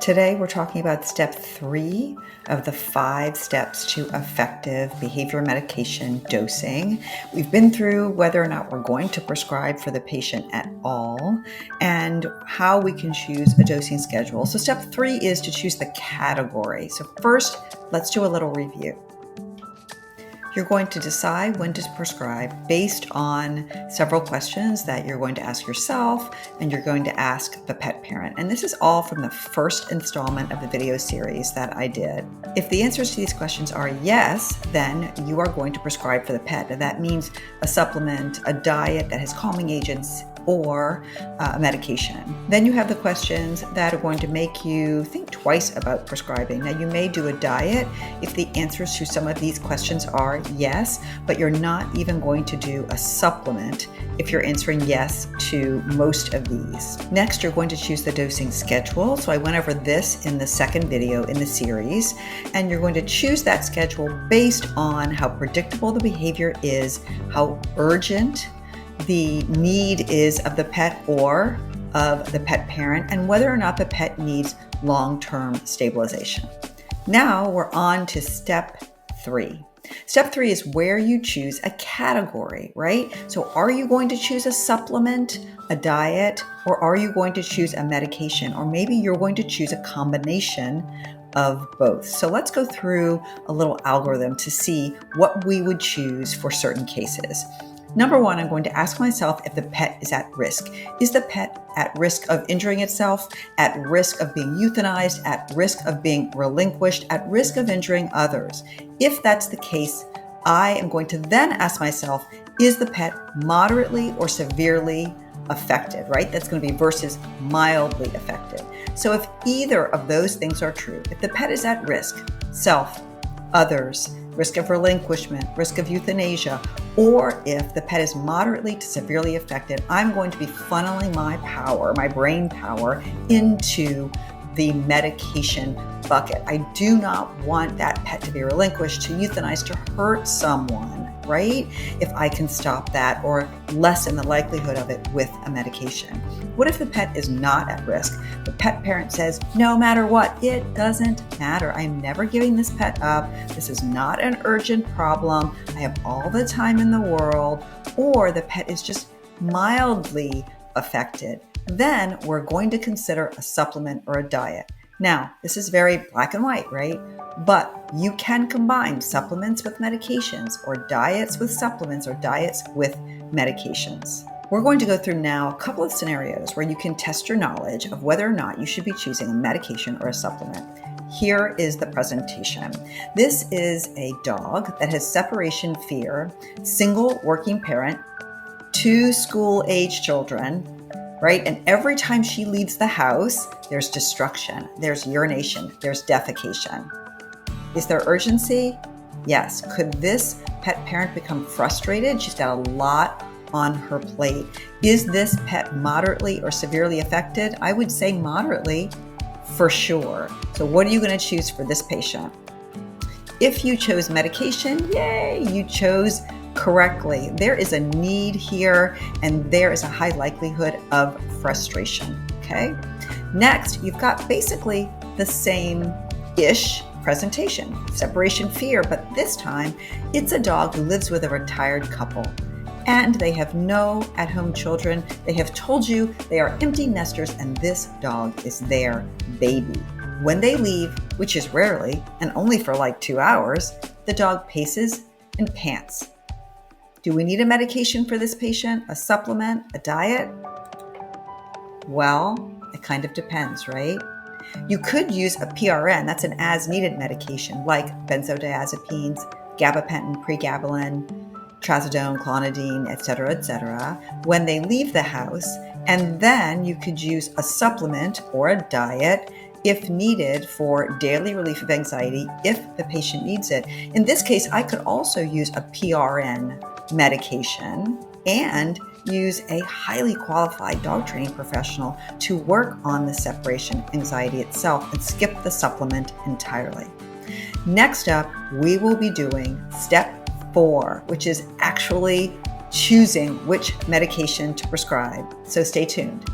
Today, we're talking about step 3 of the 5 steps to effective behavior medication dosing. We've been through whether or not we're going to prescribe for the patient at all and how we can choose a dosing schedule. So step 3 is to choose the category. So first, let's do a little review. You're going to decide when to prescribe based on several questions that you're going to ask yourself and you're going to ask the pet parent. And this is all from the first installment of the video series that I did. If the answers to these questions are yes, then you are going to prescribe for the pet. And that means a supplement, a diet that has calming agents, or a medication. Then you have the questions that are going to make you think twice about prescribing. Now, you may do a diet if the answers to some of these questions are yes, but you're not even going to do a supplement if you're answering yes to most of these. Next, you're going to choose the dosing schedule. So I went over this in the second video in the series, and you're going to choose that schedule based on how predictable the behavior is, how urgent the need is of the pet or of the pet parent, and whether or not the pet needs long-term stabilization. Now we're on to step 3. Step 3 is where you choose a category, right? So are you going to choose a supplement, a diet, or are you going to choose a medication? Or maybe you're going to choose a combination of both. So let's go through a little algorithm to see what we would choose for certain cases. Number 1, I'm going to ask myself if the pet is at risk. Is the pet at risk of injuring itself, at risk of being euthanized, at risk of being relinquished, at risk of injuring others? If that's the case, I am going to then ask myself, is the pet moderately or severely affected, right? That's going to be versus mildly affected. So if either of those things are true, if the pet is at risk, self, others, risk of relinquishment, risk of euthanasia, or if the pet is moderately to severely affected, I'm going to be funneling my power, my brain power, into the medication bucket. I do not want that pet to be relinquished, to euthanize, to hurt someone, right? If I can stop that or lessen the likelihood of it with a medication. What if the pet is not at risk? The pet parent says, no matter what, it doesn't matter. I'm never giving this pet up. This is not an urgent problem. I have all the time in the world. Or the pet is just mildly affected. Then we're going to consider a supplement or a diet. Now, this is very black and white, right? But you can combine supplements with medications, or diets with supplements, or diets with medications. We're going to go through now a couple of scenarios where you can test your knowledge of whether or not you should be choosing a medication or a supplement. Here is the presentation. This is a dog that has separation fear, single working parent, 2 school-age children, right? And every time she leaves the house, there's destruction, there's urination, there's defecation. Is there urgency? Yes. Could this pet parent become frustrated? She's got a lot on her plate. Is this pet moderately or severely affected? I would say moderately for sure. So what are you going to choose for this patient? If you chose medication, yay, you chose correctly. There is a need here and there is a high likelihood of frustration, okay? Next, you've got basically the same-ish presentation, separation fear, but this time it's a dog who lives with a retired couple and they have no at-home children. They have told you they are empty nesters and this dog is their baby. When they leave, which is rarely and only for like 2 hours, the dog paces and pants. Do we need a medication for this patient, a supplement, a diet? Well, it kind of depends, right? You could use a PRN, that's an as-needed medication, like benzodiazepines, gabapentin, pregabalin, trazodone, clonidine, etc., when they leave the house, and then you could use a supplement or a diet if needed for daily relief of anxiety if the patient needs it. In this case, I could also use a PRN medication and use a highly qualified dog training professional to work on the separation anxiety itself and skip the supplement entirely. Next up, we will be doing step 4, which is actually choosing which medication to prescribe. So stay tuned.